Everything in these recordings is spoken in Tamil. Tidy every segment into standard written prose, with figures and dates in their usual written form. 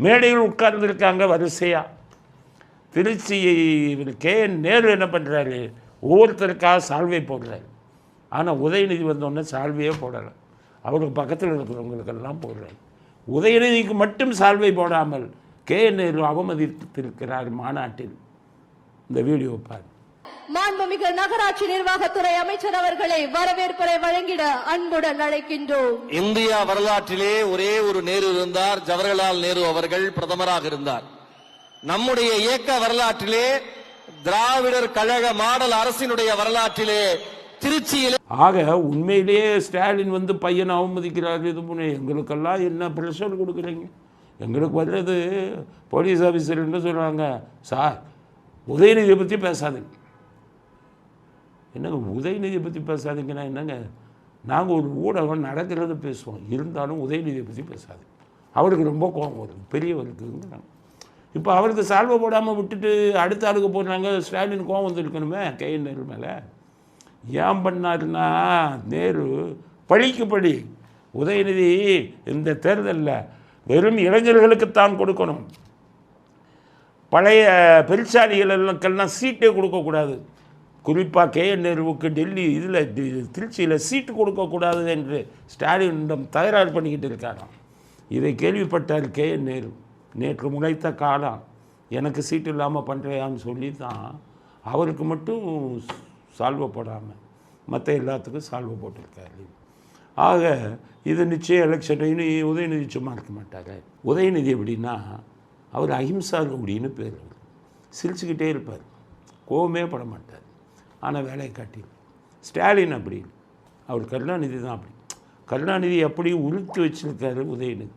மேடையில் உட்கார்ந்துருக்காங்க வரிசையாக. திருச்சி KN நேரு என்ன பண்ணுறாரு, ஒவ்வொருத்தருக்காக சால்வை போடுறாரு. ஆனால் உதயநிதி வந்தோடனே சால்வையே போடலை, அவருக்கு பக்கத்தில் இருக்கிறவங்களுக்கெல்லாம் போடுறாரு. உதயநிதிக்கு மட்டும் சால்வை போடாமல் KN நேரு அவமதித்திருக்கிறார் மாநாட்டில். இந்த வீடியோ பாரு. மாண்புமிகு நகராட்சி நிர்வாகத்துறை அமைச்சர் அவர்களை வரவேற்புரை வழங்கிட அன்புடன் அழைக்கின்றோம். இந்தியா வரலாற்றிலே ஒரே ஒரு நேரு இருந்தார், ஜவஹர்லால் நேரு அவர்கள் பிரதமராக இருந்தார். நம்முடைய இயக்க வரலாற்றிலே, திராவிடர் கழக மாடல் அரசினுடைய வரலாற்றிலே திருச்சியிலே ஆக உண்மையிலேயே ஸ்டாலின் வந்து பையனை அவமதிக்கிறார். இது முன்னே எங்களுக்கெல்லாம் என்ன ப்ரெஷர் கொடுக்குறீங்க? எங்களுக்கு வர்றது போலீஸ் ஆஃபீஸர் என்ன சொல்கிறாங்க, சார் உதயநிதியை பற்றி பேசாதீங்க. என்னங்க உதயநிதியை பற்றி பேசாதீங்கன்னா என்னங்க? நாங்கள் ஒரு ஊடகம் நடக்கிறது பேசுவோம், இருந்தாலும் உதயநிதியை பற்றி பேசாதீங்க. அவருக்கு ரொம்ப கோபம் வருது, பெரியவருக்கு. இப்போ அவருக்கு சால்வை போடாமல் விட்டுட்டு அடுத்த ஆளுக்கு போடுறாங்க. ஸ்டாலின் கோபம் வந்துருக்கணுமே KN நேரு மேலே. ஏன் பண்ணாருன்னா, நேரு பழிக்கு பழி. உதயநிதி இந்த தேர்தலில் வெறும் இளைஞர்களுக்குத்தான் கொடுக்கணும், பழைய பெருசாலிகளுக்கெல்லாம் சீட்டே கொடுக்கக்கூடாது. குறிப்பாக KN நேருவுக்கு டெல்லி திருச்சியில் சீட்டு கொடுக்கக்கூடாது என்று ஸ்டாலினிடம் தகராறு பண்ணிக்கிட்டு இருக்காராம். இதை கேள்விப்பட்டார் KN நேரு. நேற்று முளைத்த காலம், எனக்கு சீட்டு இல்லாமல் பண்ணுறையான்னு சொல்லி தான் அவருக்கு மட்டும் சால்வை போடாமல் மற்ற எல்லாத்துக்கும் சால்வை போட்டிருக்காரு. ஆக இது நிச்சயம் எலெக்ஷன். உதயநிதி சும்மா இருக்க மாட்டார். உதயநிதி எப்படின்னா, அவர் அஹிம்சா ரவுடின்னு பேர். சிரிச்சுக்கிட்டே இருப்பார், கோவமே பட மாட்டார். ஆனால் வேலையை காட்டி. ஸ்டாலின் அப்படி, அவர் கருணாநிதி தான் அப்படி. கருணாநிதி அப்படி உறுத்து வச்சுருக்காரு உதயநிதி.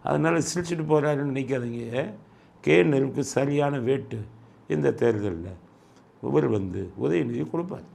அதனால் சிரிச்சுட்டு போகிறாருன்னு நினைக்காதீங்க. KN நேருவுக்கு சரியான வேட்டு இந்த தேர்தலில் இவர் வந்து உதயநிதி கொடுப்பார்.